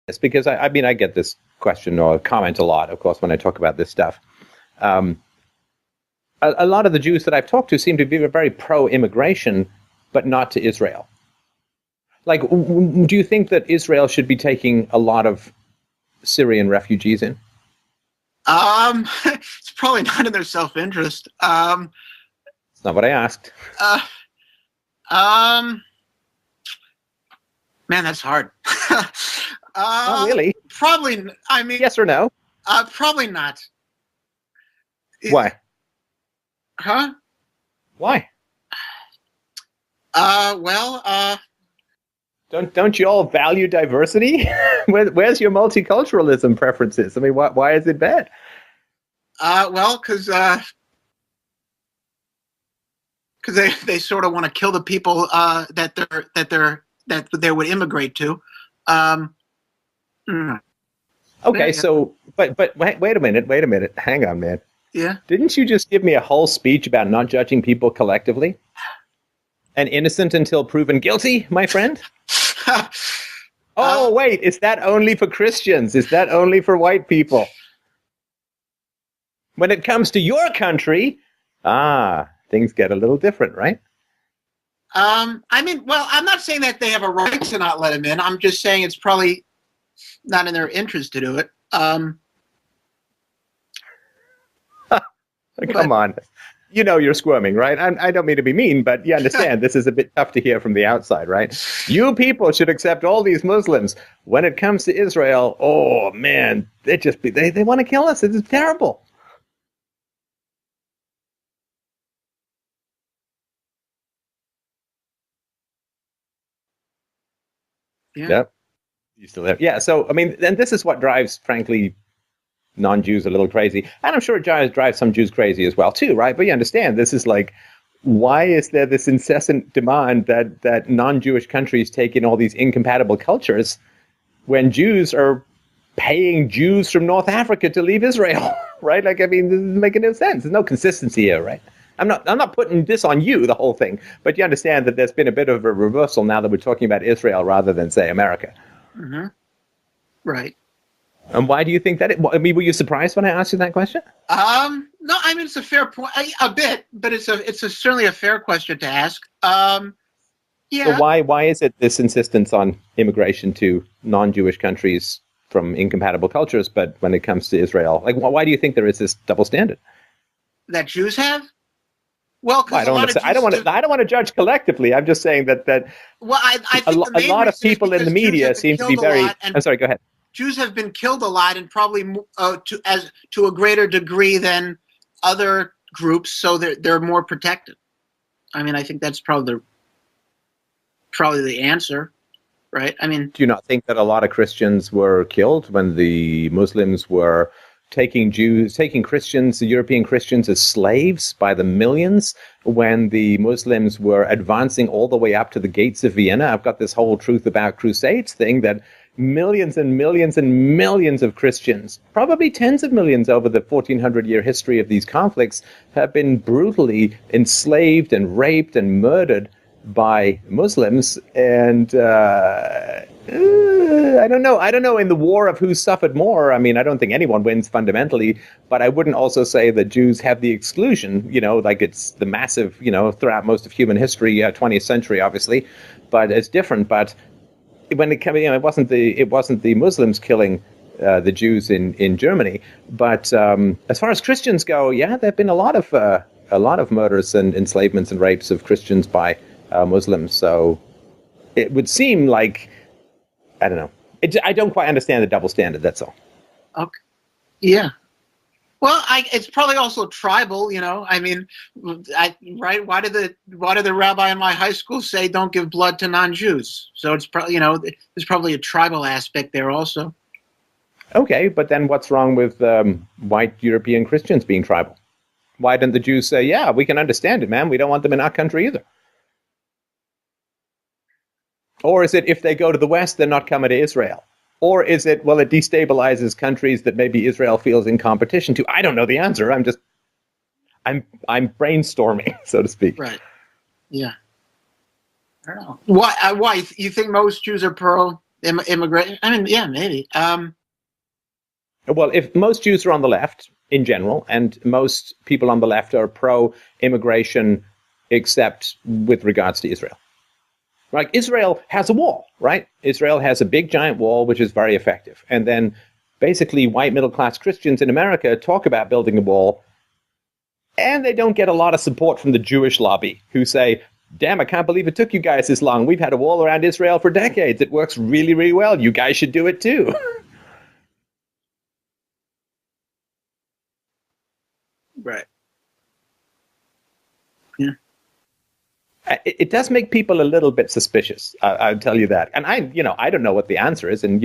It's because I mean, I get this question or comment a lot, of course, when I talk about this stuff. A lot of the Jews that I've talked to seem to be very pro-immigration, but not to Israel. Like, do you think that Israel should be taking a lot of Syrian refugees in? It's probably not in their self-interest. It's not what I asked. Man, that's hard. Not really. Probably. I mean, yes or no? Probably not. Why? Huh? Why? Well, don't you all value diversity? Where's your multiculturalism preferences? I mean, why is it bad? Well, because they sort of want to kill the people that they would immigrate to. Okay, so but wait a minute. Hang on, man. Yeah. Didn't you just give me a whole speech about not judging people collectively? And innocent until proven guilty, my friend? Oh, wait, is that only for Christians? Is that only for white people? When it comes to your country, things get a little different, right? I mean, well, I'm not saying that they have a right to not let him in. I'm just saying it's probably not in their interest to do it. Come on. You know you're squirming, right? I don't mean to be mean, but you understand this is a bit tough to hear from the outside, right? You people should accept all these Muslims. When it comes to Israel, oh, man, they want to kill us. It is terrible. Yeah. Yep. You still have. Yeah, so, I mean, and this is what drives, frankly, non-Jews a little crazy. And I'm sure it drives some Jews crazy as well, too, right? But you understand, this is like, why is there this incessant demand that non-Jewish countries take in all these incompatible cultures when Jews are paying Jews from North Africa to leave Israel, right? Like, I mean, this doesn't make no sense. There's no consistency here, right? I'm not putting this on you, the whole thing, but you understand that there's been a bit of a reversal now that we're talking about Israel rather than, say, America. Mm-hmm. Right. And why do you think that? I mean, were you surprised when I asked you that question? No, I mean it's a fair point, a bit, but it's certainly a fair question to ask. Yeah. So why is it this insistence on immigration to non-Jewish countries from incompatible cultures, but when it comes to Israel, like why do you think there is this double standard that Jews have? Well, because I don't want to judge collectively. I'm just saying that. Well, I think a lot of people in the media seem to be very. I'm sorry. Go ahead. Jews have been killed a lot, and probably to a greater degree than other groups, so they're more protected. I mean, I think that's probably the answer, right? I mean, do you not think that a lot of Christians were killed when the Muslims were taking Christians, the European Christians, as slaves by the millions, when the Muslims were advancing all the way up to the gates of Vienna? I've got this whole Truth About Crusades thing that millions and millions and millions of Christians, probably tens of millions over the 1400-year history of these conflicts, have been brutally enslaved and raped and murdered by Muslims. And I don't know in the war of who suffered more. I mean, I don't think anyone wins fundamentally, but I wouldn't also say that Jews have the exclusion, like it's the massive, throughout most of human history, 20th century, obviously, but it's different. But when it came, it wasn't the Muslims killing the Jews in Germany, but as far as Christians go, yeah, there've been a lot of murders and enslavements and rapes of Christians by Muslims. So it would seem like, I don't know. I don't quite understand the double standard. That's all. Okay. Yeah. Well, it's probably also tribal, I mean, right? Why did the rabbi in my high school say don't give blood to non-Jews? So it's probably, there's probably a tribal aspect there also. Okay, but then what's wrong with white European Christians being tribal? Why didn't the Jews say, yeah, we can understand it, man. We don't want them in our country either? Or is it if they go to the West, they're not coming to Israel? Or is it, well, it destabilizes countries that maybe Israel feels in competition to? I don't know the answer. I'm brainstorming, so to speak. Right. Yeah. I don't know. Why? You think most Jews are pro Immigrant. I mean, yeah, maybe. Well, if most Jews are on the left in general, and most people on the left are pro-immigration, except with regards to Israel. Like, Israel has a wall, right? Israel has a big giant wall, which is very effective. And then basically white middle-class Christians in America talk about building a wall, and they don't get a lot of support from the Jewish lobby, who say, damn, I can't believe it took you guys this long. We've had a wall around Israel for decades. It works really, really well. You guys should do it too. Right. Yeah. It does make people a little bit suspicious. I'll tell you that. And I don't know what the answer is. And,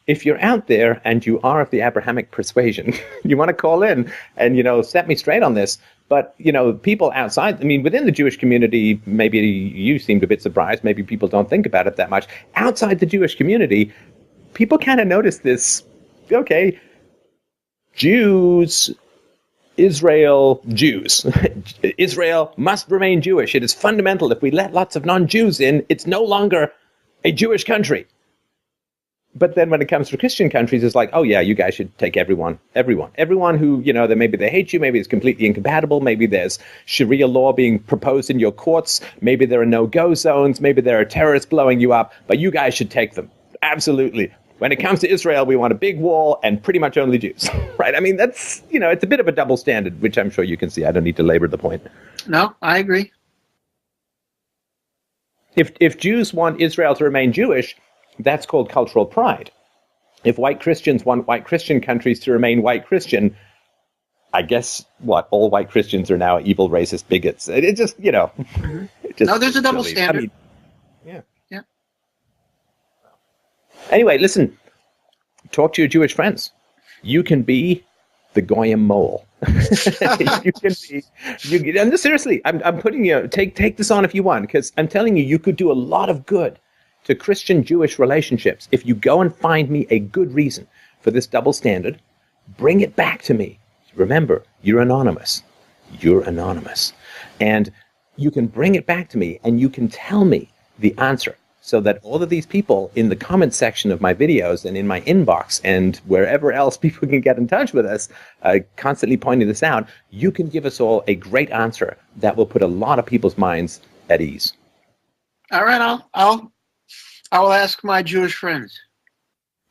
if you're out there and you are of the Abrahamic persuasion, you want to call in and, set me straight on this. But, people outside, I mean, within the Jewish community, maybe you seemed a bit surprised. Maybe people don't think about it that much. Outside the Jewish community, people kind of notice this. Okay, Jews, Israel, Jews. Israel must remain Jewish. It is fundamental. If we let lots of non-Jews in, it's no longer a Jewish country. But then when it comes to Christian countries, it's like, oh yeah, you guys should take everyone who, maybe they hate you, maybe it's completely incompatible, maybe there's Sharia law being proposed in your courts, maybe there are no-go zones, maybe there are terrorists blowing you up, but you guys should take them. Absolutely. When it comes to Israel, we want a big wall and pretty much only Jews, right? I mean, that's, it's a bit of a double standard, which I'm sure you can see. I don't need to labor the point. No, I agree. If Jews want Israel to remain Jewish, that's called cultural pride. If white Christians want white Christian countries to remain white Christian, I guess, all white Christians are now evil, racist bigots. It just, Mm-hmm. No, there's a double standard. I mean, yeah. Anyway, listen, talk to your Jewish friends. You can be the Goyim mole. You can be, and seriously, I'm putting you, take this on if you want, because I'm telling you, you could do a lot of good to Christian-Jewish relationships if you go and find me a good reason for this double standard. Bring it back to me. Remember, you're anonymous. You're anonymous. And you can bring it back to me, and you can tell me the answer, so that all of these people in the comment section of my videos and in my inbox and wherever else people can get in touch with us, constantly pointing this out, you can give us all a great answer that will put a lot of people's minds at ease. All right, I will ask my Jewish friends.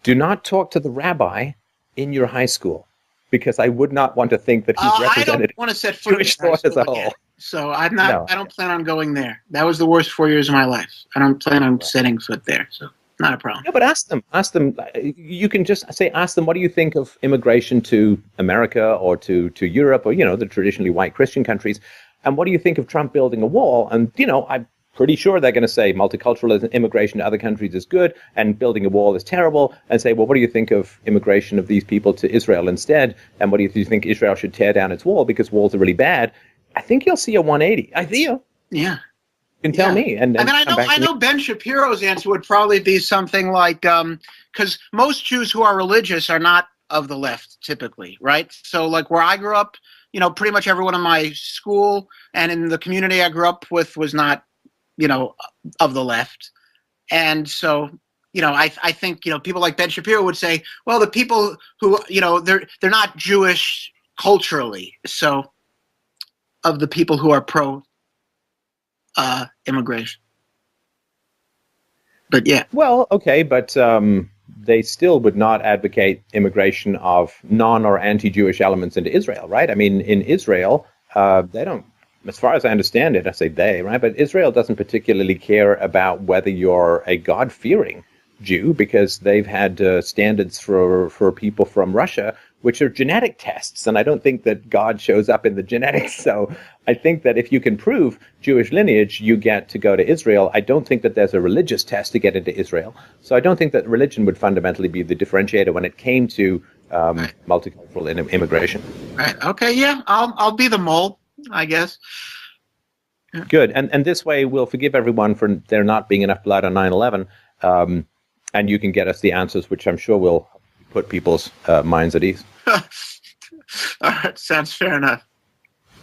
Do not talk to the rabbi in your high school, because I would not want to think that he's represented I don't want to set foot Jewish thought as a whole. Again. So I'm not. No. I don't plan on going there. That was the worst 4 years of my life. I don't plan on setting foot there. So not a problem. Yeah, but ask them. Ask them. You can just ask them, what do you think of immigration to America or to Europe or the traditionally white Christian countries, and what do you think of Trump building a wall? And I'm pretty sure they're going to say multicultural immigration to other countries is good and building a wall is terrible, and say, well, what do you think of immigration of these people to Israel instead? And what do you think Israel should tear down its wall because walls are really bad? I think you'll see a 180. I think you. Yeah. You can tell me. And then I know Ben Shapiro's answer would probably be something like, because most Jews who are religious are not of the left typically, right? So like where I grew up, pretty much everyone in my school and in the community I grew up with was not, of the left. And so, I think, people like Ben Shapiro would say, well, the people who, they're not Jewish culturally. So of the people who are pro immigration. But yeah. Well, okay, but they still would not advocate immigration of non or anti-Jewish elements into Israel, right? I mean, in Israel, they don't, as far as I understand it, I say they, right? But Israel doesn't particularly care about whether you're a God-fearing Jew, because they've had standards for people from Russia, which are genetic tests. And I don't think that God shows up in the genetics. So I think that if you can prove Jewish lineage, you get to go to Israel. I don't think that there's a religious test to get into Israel. So I don't think that religion would fundamentally be the differentiator when it came to multicultural immigration. Right. Okay. Yeah. I'll be the mole, I guess. Yeah. Good. And this way we'll forgive everyone for there not being enough blood on 9/11. And you can get us the answers, which I'm sure will put people's minds at ease. All right. Sounds fair enough.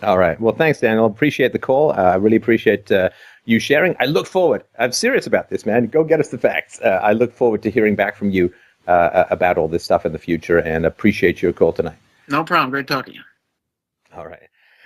All right. Well, thanks, Daniel. Appreciate the call. I really appreciate you sharing. I look forward. I'm serious about this, man. Go get us the facts. I look forward to hearing back from you about all this stuff in the future, and appreciate your call tonight. No problem. Great talking to you. All right.